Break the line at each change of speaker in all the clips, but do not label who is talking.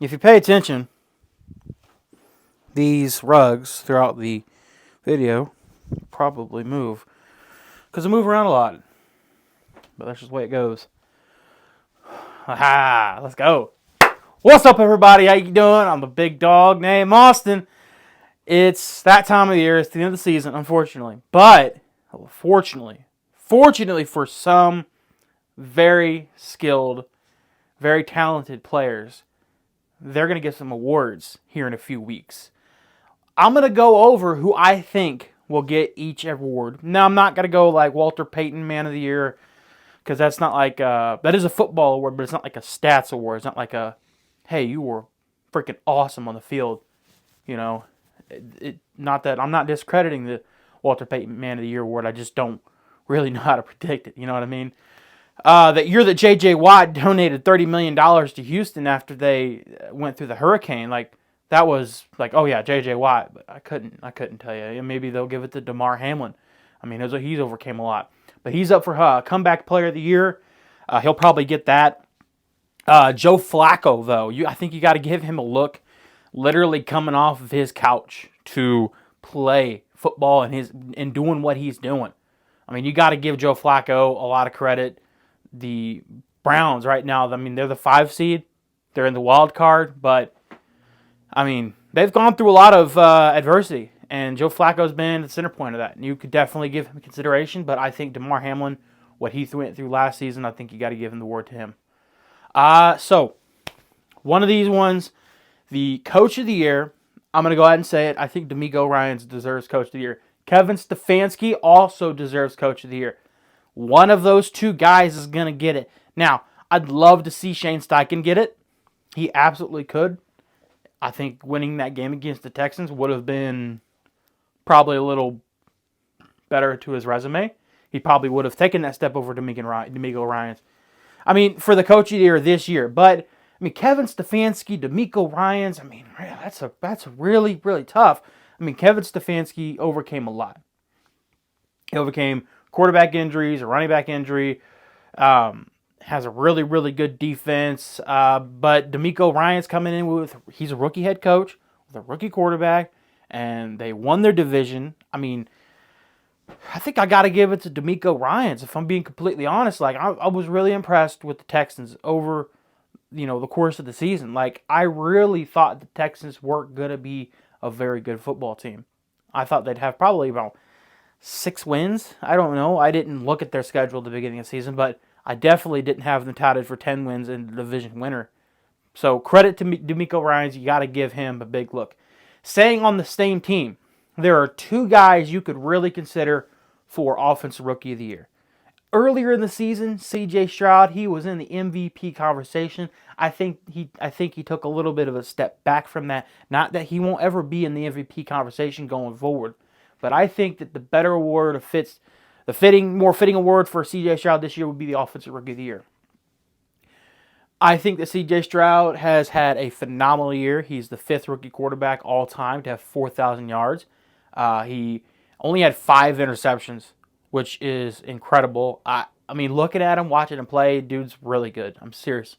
if you pay attention, these rugs throughout the video probably move because they move around a lot. But that's just the way it goes. Aha! Let's go. What's up, everybody? How you doing? I'm the big dog named Austin. It's that time of the year. It's the end of the season, unfortunately. But fortunately for some very skilled, very talented players, they're going to get some awards here in a few weeks. I'm going to go over who I think will get each award. Now, I'm not going to go like Walter Payton Man of the Year, because that's not like that is a football award, but it's not like a stats award. It's not like a, hey, you were freaking awesome on the field. You know, not that I'm not discrediting the Walter Payton Man of the Year award. I just don't really know how to predict it. You know what I mean? That year that J.J. Watt donated $30 million to Houston after they went through the hurricane, like that was like, oh yeah, J.J. Watt. But I couldn't tell you. And maybe they'll give it to Damar Hamlin. I mean, he's overcame a lot. But he's up for comeback player of the year. He'll probably get that. Joe Flacco, though, I think you got to give him a look. Literally coming off of his couch to play football and doing what he's doing. I mean, you got to give Joe Flacco a lot of credit. The Browns right now, I mean, they're the 5 seed. They're in the wild card, but I mean, they've gone through a lot of adversity, and Joe Flacco's been the center point of that. And you could definitely give him consideration, but I think Damar Hamlin, what he went through last season, I think you got to give him the award to him. So one of these ones, the coach of the year, I'm going to go ahead and say it. I think DeMeco Ryans deserves coach of the year. Kevin Stefanski also deserves coach of the year. One of those two guys is going to get it. Now, I'd love to see Shane Steichen get it. He absolutely could. I think winning that game against the Texans would have been probably a little better to his resume. He probably would have taken that step over DeMeco Ryans. I mean, for the coach of the year this year. But, I mean, Kevin Stefanski, DeMeco Ryans, I mean, that's really, really tough. I mean, Kevin Stefanski overcame a lot. He overcame quarterback injuries, a running back injury, has a really, really good defense. But DeMeco Ryans coming in he's a rookie head coach with a rookie quarterback, and they won their division. I mean, I think I got to give it to DeMeco Ryans, if I'm being completely honest. Like, I was really impressed with the Texans over, the course of the season. Like, I really thought the Texans weren't going to be a very good football team. I thought they'd have probably about 6 wins. I don't know. I didn't look at their schedule at the beginning of the season, but I definitely didn't have them touted for 10 wins and the division winner. So credit to DeMeco Ryans. You got to give him a big look. Staying on the same team, there are 2 guys you could really consider for Offensive Rookie of the Year. Earlier in the season, C.J. Stroud, he was in the MVP conversation. I think he took a little bit of a step back from that. Not that he won't ever be in the MVP conversation going forward, but I think that the better award more fitting award for C.J. Stroud this year would be the Offensive Rookie of the Year. I think that C.J. Stroud has had a phenomenal year. He's the 5th rookie quarterback all time to have 4,000 yards. He only had 5 interceptions, which is incredible. I mean, looking at him, watching him play, dude's really good. I'm serious.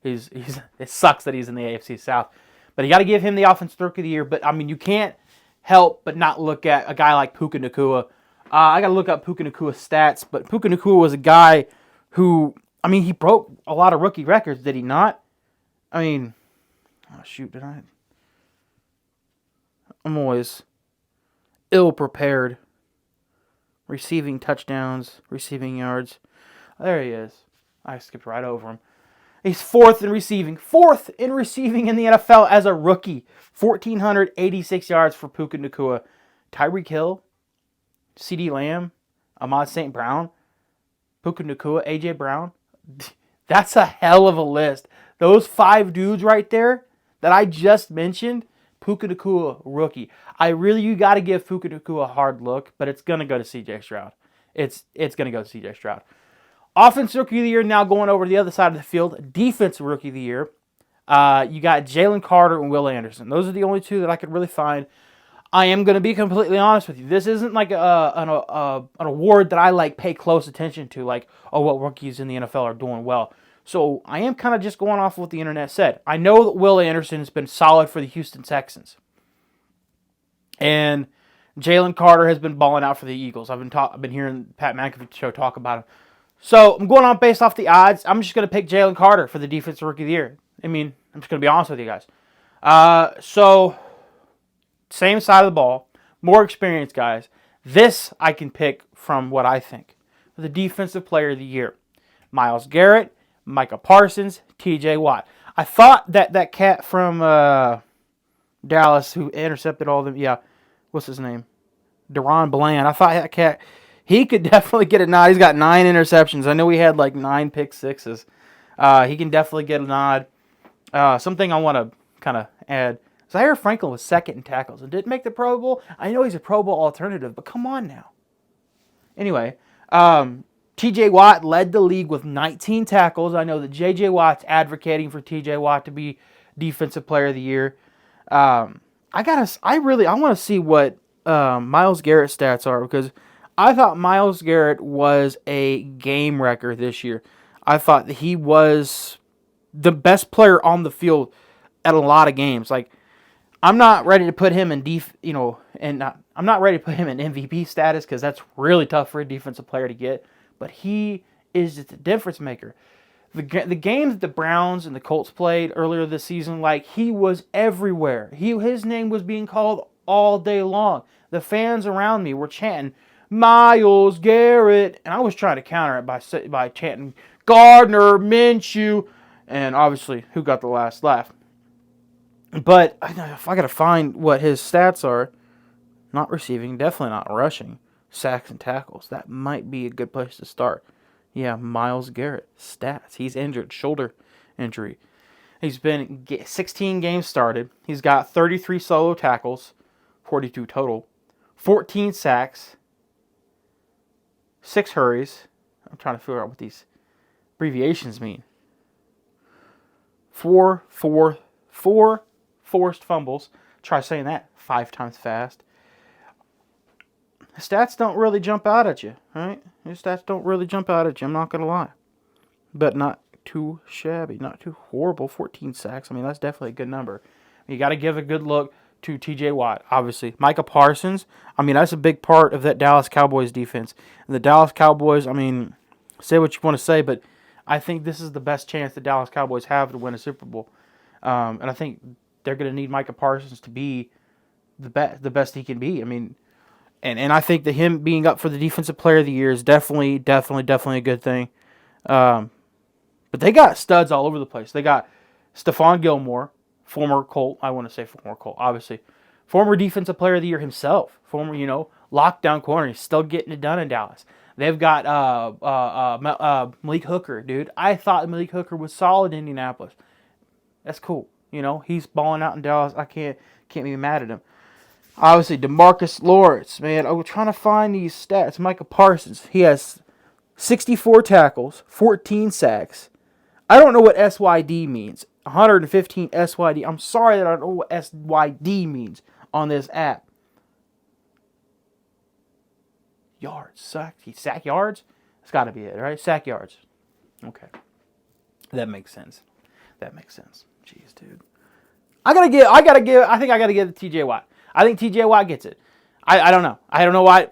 It sucks that he's in the AFC South. But you got to give him the Offensive Rookie of the Year. But, I mean, you can't help but not look at a guy like Puka Nacua. I got to look up Puka Nacua's stats. But Puka Nacua was a guy who, I mean, he broke a lot of rookie records, did he not? I mean, oh, shoot, did I? I'm always ill-prepared. Receiving touchdowns, receiving yards. There he is. I skipped right over him. He's 4th in receiving. 4th in receiving in the NFL as a rookie. 1,486 yards for Puka Nacua. Tyreek Hill, CeeDee Lamb, Ahmad St. Brown, Puka Nacua, A.J. Brown. That's a hell of a list. Those 5 dudes right there that I just mentioned, Puka Nacua, rookie. You got to give Puka Nacua a hard look, but it's going to go to C.J. Stroud. It's going to go to C.J. Stroud. Offensive Rookie of the Year, now going over to the other side of the field. Defensive Rookie of the Year. You got Jalen Carter and Will Anderson. Those are the only 2 that I could really find. I am going to be completely honest with you. This isn't like an award that I pay close attention to, like, oh, what rookies in the NFL are doing well. So I am kind of just going off what the internet said. I know that Will Anderson has been solid for the Houston Texans. And Jalen Carter has been balling out for the Eagles. I've been hearing Pat McAfee show talk about him. So I'm going on based off the odds. I'm just going to pick Jalen Carter for the Defensive Rookie of the Year. I mean, I'm just going to be honest with you guys. So same side of the ball, more experienced guys. This I can pick from what I think. For the Defensive Player of the Year, Myles Garrett, Micah Parsons, T.J. Watt. I thought that cat from Dallas who intercepted all of them, what's his name? Deron Bland. I thought that cat, he could definitely get a nod. He's got 9 interceptions. I know he had like 9 pick sixes. He can definitely get a nod. Something I want to kind of add. Zaire Franklin was second in tackles and didn't make the Pro Bowl. I know he's a Pro Bowl alternative, but come on now. Anyway, T.J. Watt led the league with 19 tackles. I know that J.J. Watt's advocating for T.J. Watt to be Defensive Player of the Year. I want to see what Myles Garrett's stats are, because I thought Myles Garrett was a game wrecker this year. I thought that he was the best player on the field at a lot of games. Like, I'm not ready to put him in I'm not ready to put him in MVP status, because that's really tough for a defensive player to get. But he is just a difference maker. The games that the Browns and the Colts played earlier this season, like, he was everywhere. His name was being called all day long. The fans around me were chanting, Myles Garrett. And I was trying to counter it by chanting, Gardner Minshew. And obviously, who got the last laugh? But if I got to find what his stats are, not receiving, definitely not rushing, sacks and tackles, that might be a good place to start. Yeah, Myles Garrett, stats. He's injured, shoulder injury. He's been 16 games started. He's got 33 solo tackles, 42 total, 14 sacks, 6 hurries. I'm trying to figure out what these abbreviations mean. 4 forced fumbles. Try saying that 5 times fast. The stats don't really jump out at you, right? His stats don't really jump out at you, I'm not going to lie. But not too shabby, not too horrible. 14 sacks, I mean, that's definitely a good number. You got to give a good look to T.J. Watt, obviously. Micah Parsons, I mean, that's a big part of that Dallas Cowboys defense. And the Dallas Cowboys, I mean, say what you want to say, but I think this is the best chance the Dallas Cowboys have to win a Super Bowl. And I think they're going to need Micah Parsons to be the best he can be. I mean, and I think that him being up for the Defensive Player of the Year is definitely a good thing. But they got studs all over the place. They got Stephon Gilmore, former Colt. I want to say former Colt, obviously. Former Defensive Player of the Year himself. Former, lockdown corner. He's still getting it done in Dallas. They've got Malik Hooker, dude. I thought Malik Hooker was solid in Indianapolis. That's cool. He's balling out in Dallas. I can't be mad at him. Obviously, DeMarcus Lawrence, man. I was trying to find these stats. Micah Parsons, he has 64 tackles, 14 sacks. I don't know what SYD means. 115 SYD. I'm sorry that I don't know what SYD means on this app. Yards, sack yards? That's got to be it, right? Sack yards. Okay. That makes sense. Jeez, dude. I think I gotta give it to TJ Watt. I think TJ Watt gets it. I don't know. I don't know why.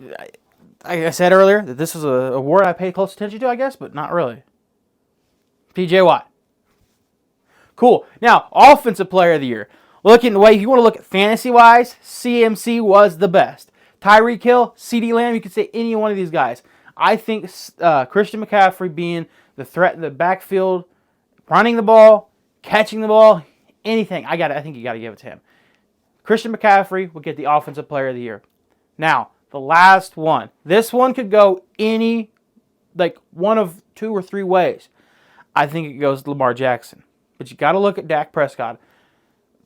Like I said earlier, that this is a award I pay close attention to, I guess, but not really. TJ Watt. Cool. Now, Offensive Player of the Year. Looking the way, if you want to look at fantasy-wise, CMC was the best. Tyreek Hill, CeeDee Lamb, you could say any one of these guys. I think Christian McCaffrey being the threat in the backfield, running the ball, catching the ball, anything. I think you got to give it to him. Christian McCaffrey will get the Offensive Player of the Year. Now, the last one. This one could go one of 2 or 3 ways. I think it goes to Lamar Jackson. But you got to look at Dak Prescott.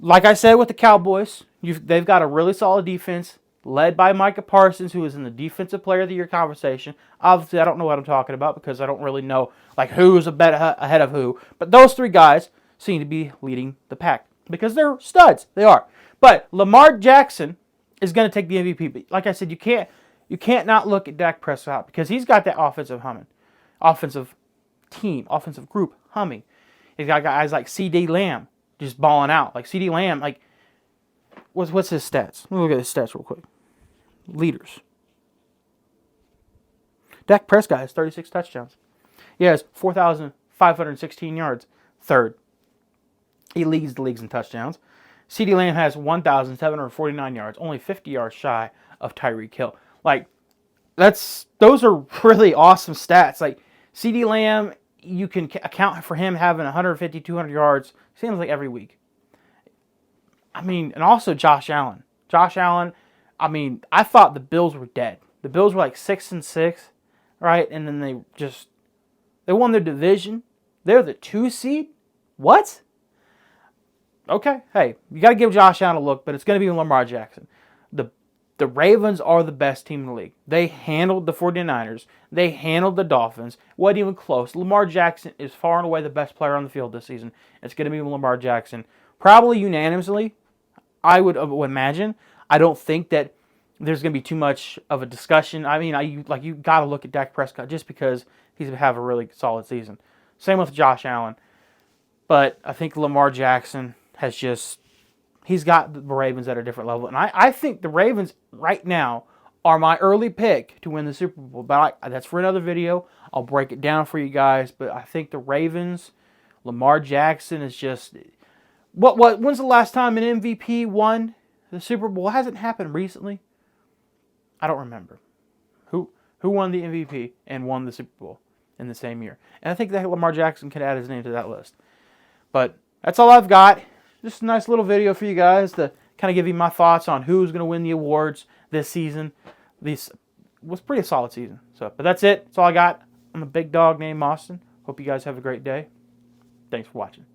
Like I said with the Cowboys, they've got a really solid defense led by Micah Parsons, who is in the Defensive Player of the Year conversation. Obviously, I don't know what I'm talking about because I don't really know who's ahead of who. But those 3 guys seem to be leading the pack because they're studs. They are. But Lamar Jackson is going to take the MVP. But like I said, you can't not look at Dak Prescott because he's got that offensive team, offensive group humming. He's got guys like C.D. Lamb just balling out. Like C.D. Lamb, like, what's his stats? Let me look at his stats real quick. Leaders. Dak Prescott has 36 touchdowns. He has 4,516 yards. Third. He leads the leagues in touchdowns. C.D. Lamb has 1,749 yards, only 50 yards shy of Tyreek Hill. Like, those are really awesome stats. Like, C.D. Lamb, you can account for him having 150, 200 yards, seems like every week. I mean, and also Josh Allen. Josh Allen, I mean, I thought the Bills were dead. The Bills were like 6-6, right? And then they won their division. They're the 2 seed? What? Okay, hey, you got to give Josh Allen a look, but it's going to be Lamar Jackson. The Ravens are the best team in the league. They handled the 49ers. They handled the Dolphins. Wasn't even close. Lamar Jackson is far and away the best player on the field this season. It's going to be Lamar Jackson. Probably unanimously, I would imagine. I don't think that there's going to be too much of a discussion. I mean, you got to look at Dak Prescott just because he's going to have a really solid season. Same with Josh Allen. But I think Lamar Jackson has just... He's got the Ravens at a different level. And I think the Ravens right now are my early pick to win the Super Bowl. But that's for another video. I'll break it down for you guys. But I think the Ravens, Lamar Jackson is just... When's the last time an MVP won the Super Bowl? It hasn't happened recently. I don't remember. Who won the MVP and won the Super Bowl in the same year? And I think that Lamar Jackson can add his name to that list. But that's all I've got. Just a nice little video for you guys to kind of give you my thoughts on who's going to win the awards this season. This was pretty solid season. But that's it. That's all I got. I'm a big dog named Austin. Hope you guys have a great day. Thanks for watching.